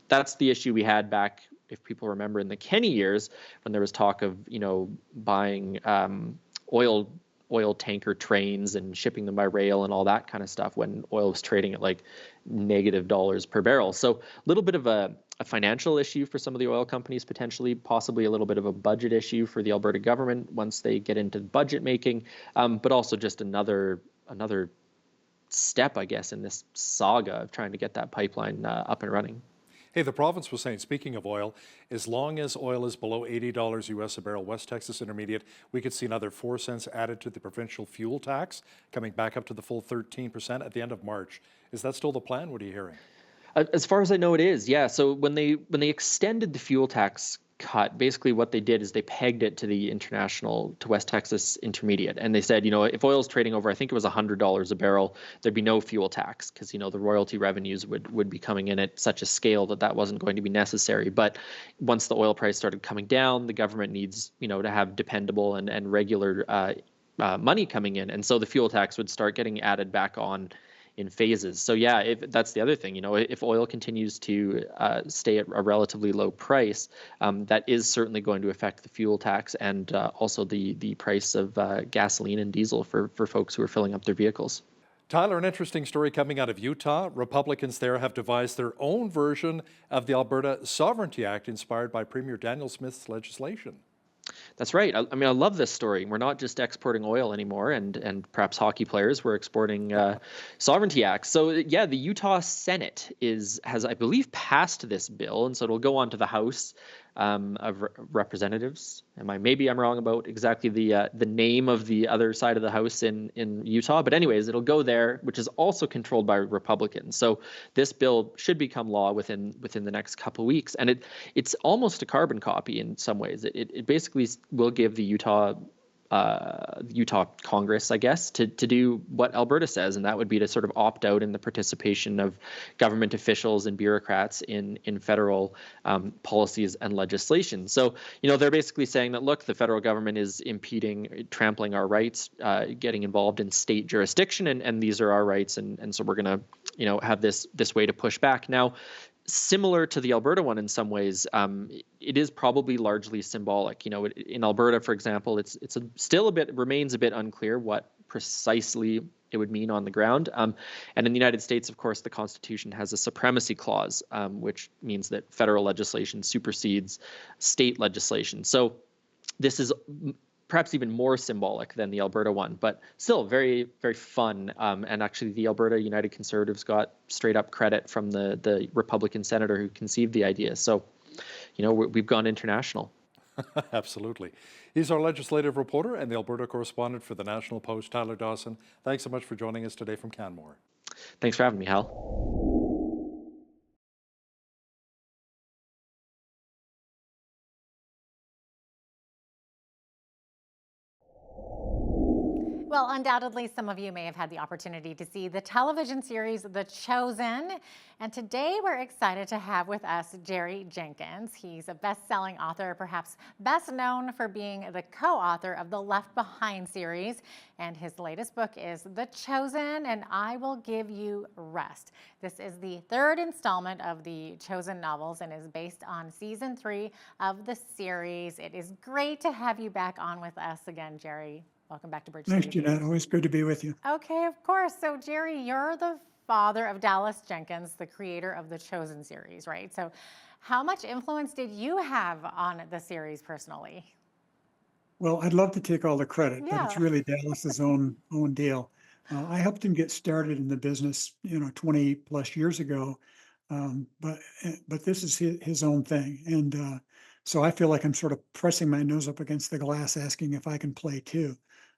D: that's the issue we had back, if people remember, in the Kenny years when there was talk of, buying oil oil tanker trains and shipping them by rail and all that kind of stuff when oil was trading at like -$ per barrel. So a little bit of a financial issue for some of the oil companies, potentially, possibly a little bit of a budget issue for the Alberta government once they get into budget making, but also just another step, I guess, in this saga of trying to get that pipeline up and running.
A: Hey, the province was saying, speaking of oil, as long as oil is below $80 US a barrel, West Texas Intermediate, we could see another 4 cents added to the provincial fuel tax, coming back up to the full 13% at the end of March. Is that still the plan? What are you hearing?
D: As far as I know, it is. Yeah. So when they extended the fuel tax cut, basically what they did is they pegged it to the international, to West Texas Intermediate, and they said, if oil's trading over, I think it was $100 a barrel, there'd be no fuel tax because the royalty revenues would be coming in at such a scale that wasn't going to be necessary. But once the oil price started coming down, the government needs to have dependable and regular money coming in, and so the fuel tax would start getting added back on in phases. So yeah, if that's the other thing, if oil continues to stay at a relatively low price, that is certainly going to affect the fuel tax and also the price of gasoline and diesel for folks who are filling up their vehicles.
A: Tyler, an interesting story coming out of Utah. Republicans there have devised their own version of the Alberta Sovereignty Act inspired by Premier Daniel Smith's legislation.
D: That's right. I mean, I love this story. We're not just exporting oil anymore, and perhaps hockey players. We're exporting sovereignty acts. So yeah, the Utah Senate has, I believe, passed this bill, and so it'll go on to the House of Representatives. Maybe I'm wrong about exactly the name of the other side of the House in Utah, but anyways, it'll go there, which is also controlled by Republicans. So this bill should become law within the next couple of weeks, and it's almost a carbon copy in some ways. It basically will give the Utah Congress, I guess, to do what Alberta says, and that would be to sort of opt out in the participation of government officials and bureaucrats in federal policies and legislation. So, they're basically saying that, look, the federal government is impeding, trampling our rights, getting involved in state jurisdiction, and these are our rights, and so we're going to, have this way to push back. Now, similar to the Alberta one in some ways, it is probably largely symbolic. In Alberta, for example, remains a bit unclear what precisely it would mean on the ground. And in the United States, of course, the Constitution has a supremacy clause, which means that federal legislation supersedes state legislation. So this is perhaps even more symbolic than the Alberta one, but still very, very fun. And actually, the Alberta United Conservatives got straight up credit from the Republican senator who conceived the idea. So, we've gone international.
A: Absolutely. He's our legislative reporter and the Alberta correspondent for the National Post, Tyler Dawson. Thanks so much for joining us today from Canmore.
D: Thanks for having me, Hal.
F: Well, undoubtedly, some of you may have had the opportunity to see the television series The Chosen. And today we're excited to have with us Jerry Jenkins. He's a best-selling author, perhaps best known for being the co-author of the Left Behind series. And his latest book is The Chosen, and I Will Give You Rest. This is the third installment of the Chosen novels and is based on season 3 of the series. It is great to have you back on with us again, Jerry. Welcome back to Bridge
O: Thanks,
F: City.
O: Jeanette. Always good to be with you.
F: Okay, of course. So, Jerry, you're the father of Dallas Jenkins, the creator of the Chosen series, right? So how much influence did you have on the series personally?
O: Well, I'd love to take all the credit, but it's really Dallas's own deal. I helped him get started in the business, 20 plus years ago. But this is his own thing. And so I feel like I'm sort of pressing my nose up against the glass, asking if I can play too.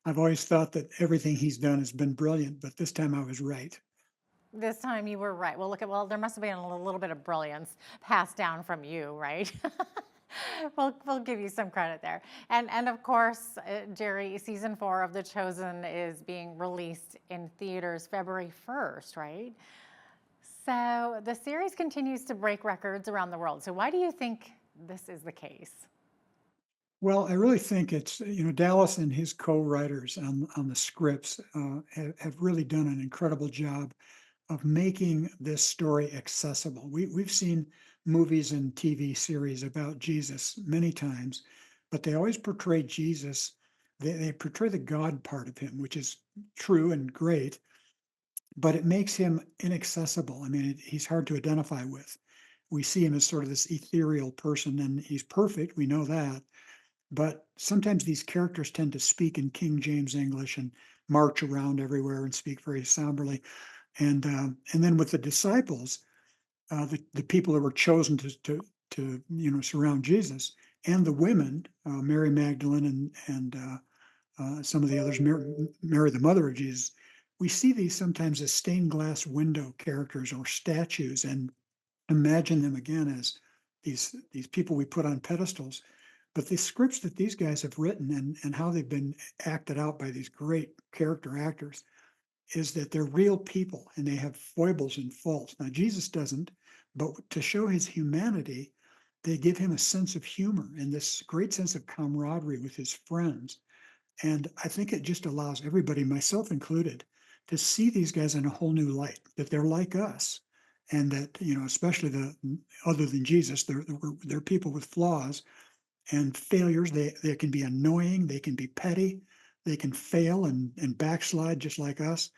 O: I've always thought that everything he's done has been brilliant, but this time I was right.
F: This time you were right. Well, there must have been a little bit of brilliance passed down from you, right? We'll give you some credit there. And of course, Jerry, season 4 of The Chosen is being released in theaters February 1st, right? So the series continues to break records around the world. So why do you think this is the case?
O: Well, I really think it's, Dallas and his co-writers on the scripts have really done an incredible job of making this story accessible. We've seen movies and TV series about Jesus many times, but they always portray Jesus they portray the God part of him, which is true and great, but it makes him inaccessible. I mean, he's hard to identify with. We see him as sort of this ethereal person, and he's perfect. We know that. But sometimes these characters tend to speak in King James English and march around everywhere and speak very somberly. And then with the disciples, the people that were chosen to surround Jesus, and the women, Mary Magdalene and some of the others, Mary the mother of Jesus, we see these sometimes as stained glass window characters or statues, and imagine them again as these people we put on pedestals. But the scripts that these guys have written and how they've been acted out by these great character actors is that they're real people and they have foibles and faults. Now, Jesus doesn't, but to show his humanity, they give him a sense of humor and this great sense of camaraderie with his friends. And I think it just allows everybody, myself included, to see these guys in a whole new light, that they're like us. And that, especially other than Jesus, they're people with flaws and failures. They can be annoying, they can be petty, they can fail and backslide just like us.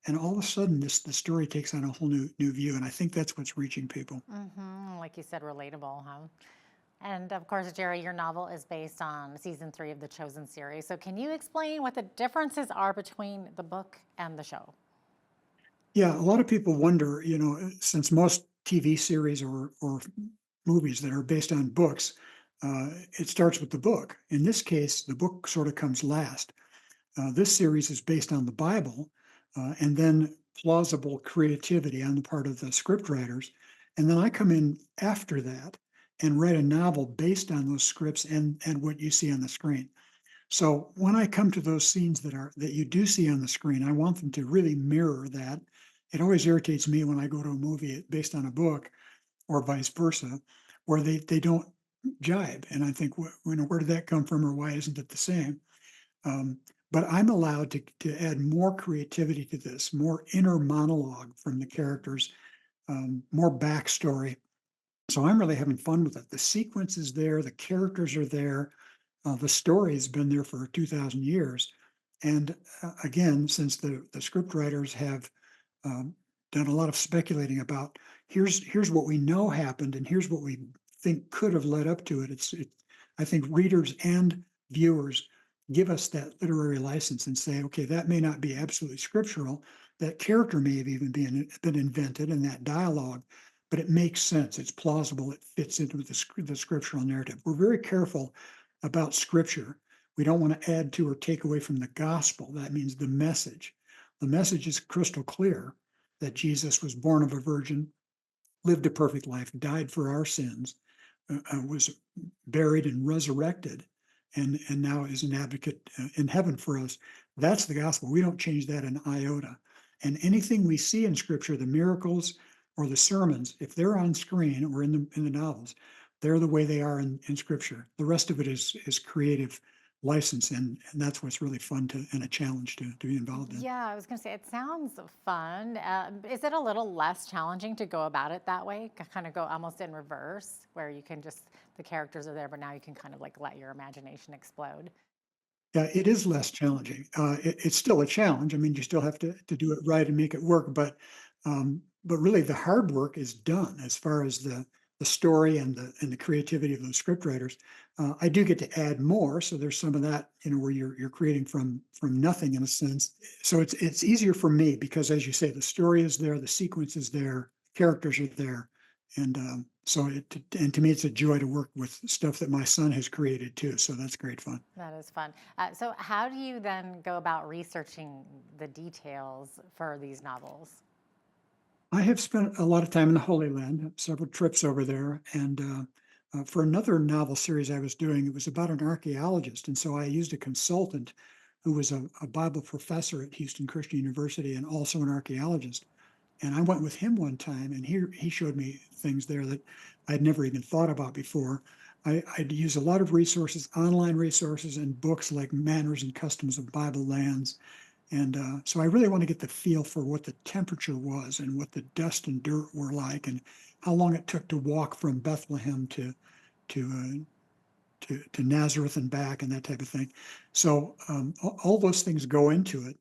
O: And all of a sudden, the story takes on a whole new view. And I think that's what's reaching people.
F: Like you said, relatable, huh? And of course, Jerry, your novel is based on season 3 of the Chosen series. So can you explain what the differences are between the book and the show?
O: Yeah, a lot of people wonder, since most TV series or movies that are based on books, it starts with the book. In this case, the book sort of comes last. This series is based on the Bible, and then plausible creativity on the part of the scriptwriters. And then I come in after that and write a novel based on those scripts and what you see on the screen. So when I come to those scenes that you do see on the screen, I want them to really mirror that. It always irritates me when I go to a movie based on a book or vice versa, where they don't jibe. And I think, where did that come from, or why isn't it the same? But I'm allowed to add more creativity to this, more inner monologue from the characters, more backstory. So I'm really having fun with it. The sequence is there, the characters are there, the story has been there for 2,000 years. And again, since the script writers have done a lot of speculating about here's what we know happened and here's what we think could have led up to it. I think readers and viewers give us that literary license and say, okay, that may not be absolutely scriptural. That character may have even been invented in that dialogue, but it makes sense. It's plausible. It fits into the scriptural narrative. We're very careful about scripture. We don't want to add to or take away from the gospel. That means the message. The message is crystal clear that Jesus was born of a virgin, lived a perfect life, died for our sins, was buried and resurrected, and now is an advocate in heaven for us. That's the gospel. We don't change that an iota. And anything we see in scripture, the miracles or the sermons, if they're on screen or in the novels, they're the way they are in scripture. The rest of it is creative license, and that's what's really fun and a challenge to be involved in.
F: Yeah, I was going to say, it sounds fun. Is it a little less challenging to go about it that way? Kind of go almost in reverse, where you can the characters are there, but now you can kind of let your imagination explode.
O: Yeah, it is less challenging. It's still a challenge. I mean, you still have to do it right and make it work, but really the hard work is done as far as the story and the creativity of those scriptwriters. I do get to add more, so there's some of that, where you're creating from nothing in a sense. So it's easier for me because, as you say, the story is there, the sequence is there, characters are there, and to me, it's a joy to work with stuff that my son has created too. So that's great fun.
F: That is fun. So how do you then go about researching the details for these novels?
O: I have spent a lot of time in the Holy Land, several trips over there, and for another novel series I was doing, it was about an archaeologist, and so I used a consultant who was a Bible professor at Houston Christian University and also an archaeologist. And I went with him one time, and he showed me things there that I'd never even thought about before. I'd use a lot of resources, online resources, and books like Manners and Customs of Bible Lands. And so I really want to get the feel for what the temperature was and what the dust and dirt were like and how long it took to walk from Bethlehem to to Nazareth and back and that type of thing. So all those things go into it.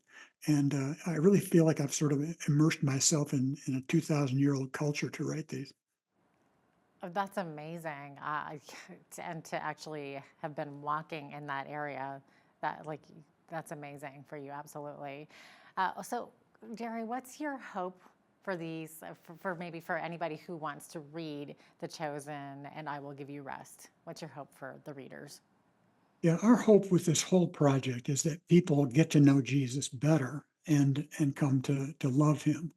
O: And I really feel like I've sort of immersed myself in a 2,000-year-old culture to write these.
F: Oh, that's amazing. And to actually have been walking in that area, that's amazing for you, absolutely. So, Jerry, what's your hope for these, for anybody who wants to read The Chosen and I Will Give You Rest? What's your hope for the readers?
O: Yeah, our hope with this whole project is that people get to know Jesus better and come to love him.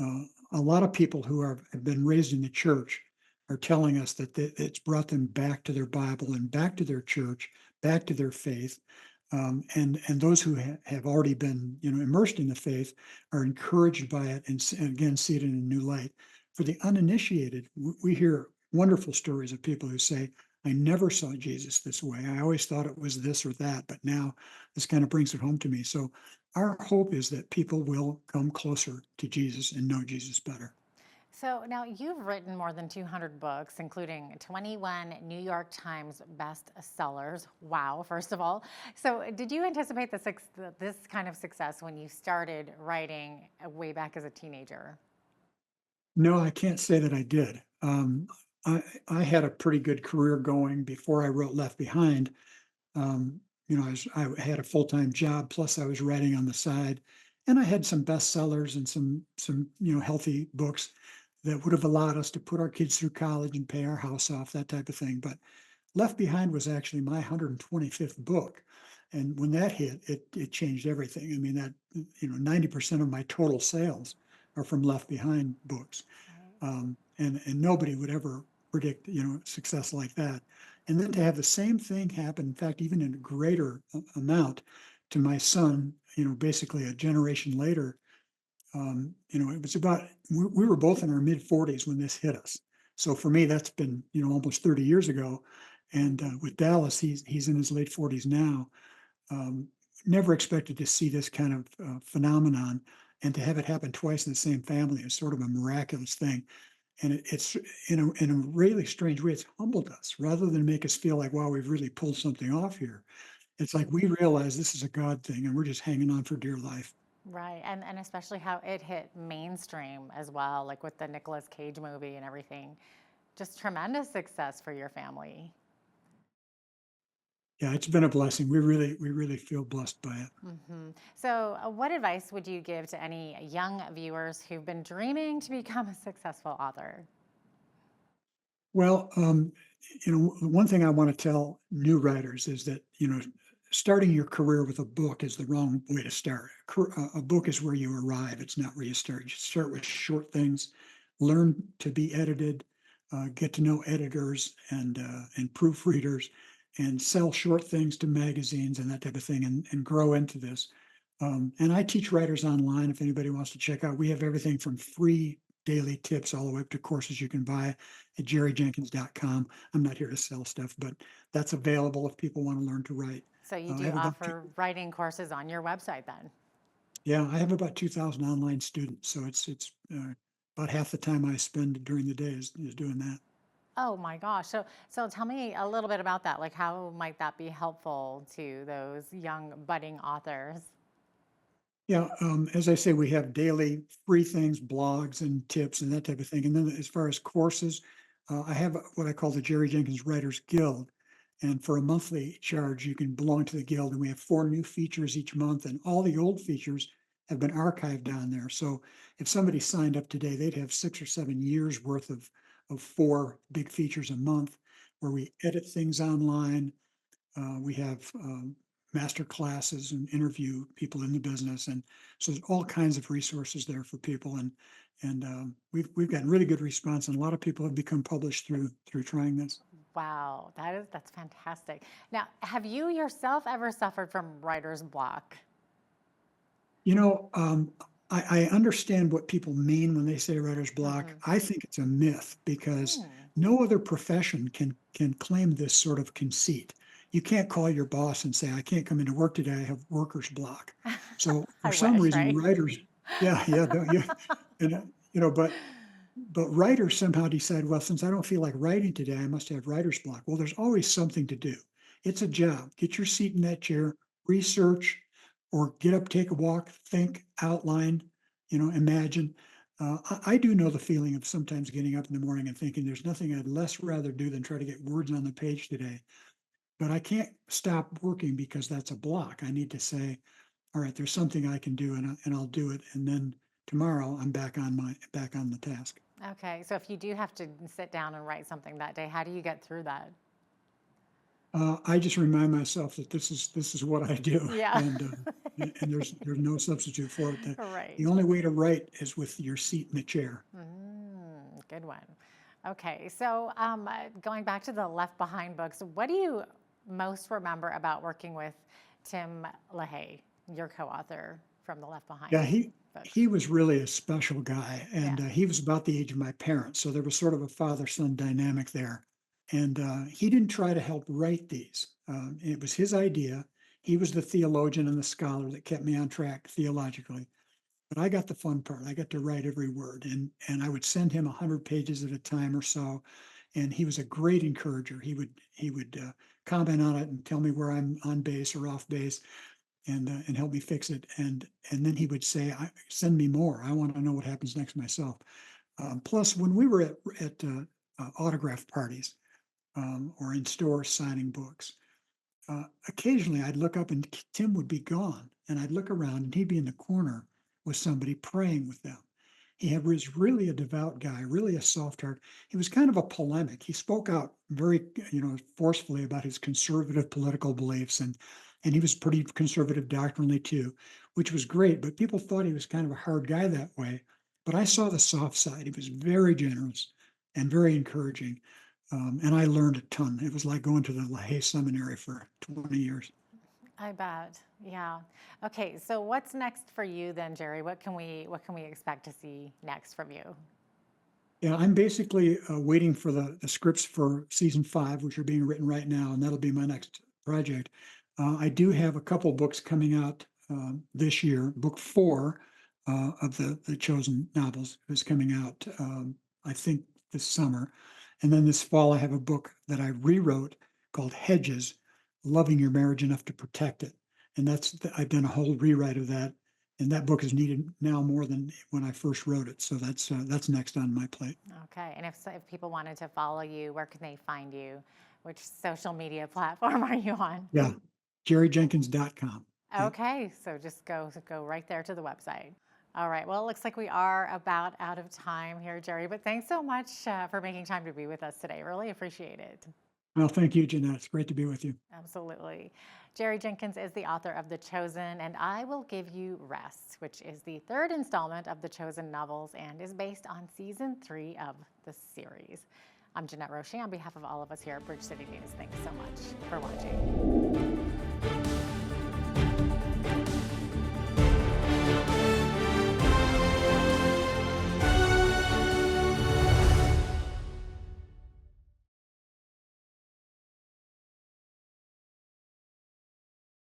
O: A lot of people who have been raised in the church are telling us that it's brought them back to their Bible and back to their church, back to their faith. And those who have already been, immersed in the faith are encouraged by it and again see it in a new light. For the uninitiated, we hear wonderful stories of people who say, I never saw Jesus this way. I always thought it was this or that, but now this kind of brings it home to me. So our hope is that people will come closer to Jesus and know Jesus better.
F: So now you've written more than 200 books, including 21 New York Times bestsellers. Wow, first of all. So did you anticipate this kind of success when you started writing way back as a teenager?
O: No, I can't say that I did. I had a pretty good career going before I wrote Left Behind. I had a full-time job, plus I was writing on the side, and I had some bestsellers and some healthy books that would have allowed us to put our kids through college and pay our house off, that type of thing. But Left Behind was actually my 125th book. And when that hit, it changed everything. I mean, that 90% of my total sales are from Left Behind books. And nobody would ever predict, success like that. And then to have the same thing happen, in fact, even in a greater amount to my son, basically a generation later, it was about, we were both in our mid 40s when this hit us. So for me, that's been, almost 30 years ago. And with Dallas, he's in his late 40s now. Never expected to see this kind of phenomenon, and to have it happen twice in the same family is sort of a miraculous thing. And it's in a really strange way, it's humbled us rather than make us feel like, wow, we've really pulled something off here. It's like we realize this is a God thing and we're just hanging on for dear life.
F: Right, and especially how it hit mainstream as well, like with the Nicolas Cage movie and everything. Just tremendous success for your family.
O: Yeah, it's been a blessing. We really feel blessed by it.
F: So what advice would you give to any young viewers who've been dreaming to become a successful author?
O: Well, one thing I want to tell new writers is that, starting your career with a book is the wrong way to start. A book is where you arrive. It's not where you start. You start with short things, learn to be edited, get to know editors and proofreaders, and sell short things to magazines and that type of thing, and grow into this. And I teach writers online. If anybody wants to check out, we have everything from free daily tips all the way up to courses you can buy at jerryjenkins.com. I'm not here to sell stuff, but that's available if people want to learn to write.
F: So you do offer writing courses on your website then?
O: Yeah, I have about 2,000 online students. So it's about half the time I spend during the day is doing that.
F: Oh my gosh. So tell me a little bit about that. Like, how might that be helpful to those young budding authors?
O: Yeah, as I say, we have daily free things, blogs and tips and that type of thing. And then as far as courses, I have what I call the Jerry Jenkins Writers Guild. And for a monthly charge, you can belong to the Guild. And we have 4 new features each month. And all the old features have been archived down there. So if somebody signed up today, they'd have 6 or 7 years worth of 4 big features a month where we edit things online. We have master classes and interview people in the business, and so there's all kinds of resources there for people, and we've gotten really good response, and a lot of people have become published through trying this.
F: Wow, that's fantastic. Now, have you yourself ever suffered from writer's block?
O: I understand what people mean when they say writer's block. I think it's a myth because no other profession can claim this sort of conceit. You can't call your boss and say, I can't come into work today, I have worker's block. So for some reason,
F: right?
O: writers, yeah, and, but But writers somehow decide, well, since I don't feel like writing today, I must have writer's block. Well, there's always something to do. It's a job. Get your seat in that chair, research, or get up, take a walk, think, outline, imagine. I do know the feeling of sometimes getting up in the morning and thinking there's nothing I'd less rather do than try to get words on the page today. But I can't stop working because that's a block. I need to say, all right, there's something I can do, and I'll do it. And then tomorrow I'm back on the task.
F: Okay, so if you do have to sit down and write something that day, how do you get through that?
O: I just remind myself that this is what I do,
F: Yeah.
O: and there's no substitute for it.
F: Right.
O: The only way to write is with your seat in the chair.
F: Good one. Okay, so going back to the Left Behind books, what do you most remember about working with Tim LaHaye, your co-author from the Left Behind?
O: Yeah,
F: books?
O: he was really a special guy, and he was about the age of my parents, so there was sort of a father-son dynamic there. And he didn't try to help write these. It was his idea. He was the theologian and the scholar that kept me on track theologically. But I got the fun part. I got to write every word, and I would send him 100 pages at a time or so. And he was a great encourager. He would comment on it and tell me where I'm on base or off base, and help me fix it. And then he would say, "Send me more. I want to know what happens next myself." Plus, when we were at autograph parties or in stores signing books, occasionally I'd look up and Tim would be gone, and I'd look around and he'd be in the corner with somebody praying with them. Was really a devout guy, really a soft heart. He was kind of a polemic. He spoke out very, forcefully about his conservative political beliefs, and he was pretty conservative doctrinally too, which was great. But people thought he was kind of a hard guy that way. But I saw the soft side. He was very generous and very encouraging. And I learned a ton. It was like going to the LaHaye Seminary for 20 years.
F: I bet. Yeah. Okay. So what's next for you then, Jerry? What can we expect to see next from you?
O: Yeah, I'm basically waiting for the scripts for season 5, which are being written right now, and that'll be my next project. I do have a couple books coming out this year. Book 4 of the Chosen novels is coming out, I think, this summer. And then this fall, I have a book that I rewrote called Hedges, Loving Your Marriage Enough to Protect It. And I've done a whole rewrite of that. And that book is needed now more than when I first wrote it. So that's next on my plate.
F: Okay. And if people wanted to follow you, where can they find you? Which social media platform are you on?
O: Yeah, jerryjenkins.com.
F: Okay. So just go right there to the website. All right. Well, it looks like we are about out of time here, Jerry. But thanks so much for making time to be with us today. Really appreciate it.
O: Well, thank you, Jeanette. It's great to be with you.
F: Absolutely. Jerry Jenkins is the author of The Chosen and I Will Give You Rest, which is the 3rd installment of the Chosen novels and is based on season 3 of the series. I'm Jeanette Roche on behalf of all of us here at Bridge City News. Thanks so much for watching.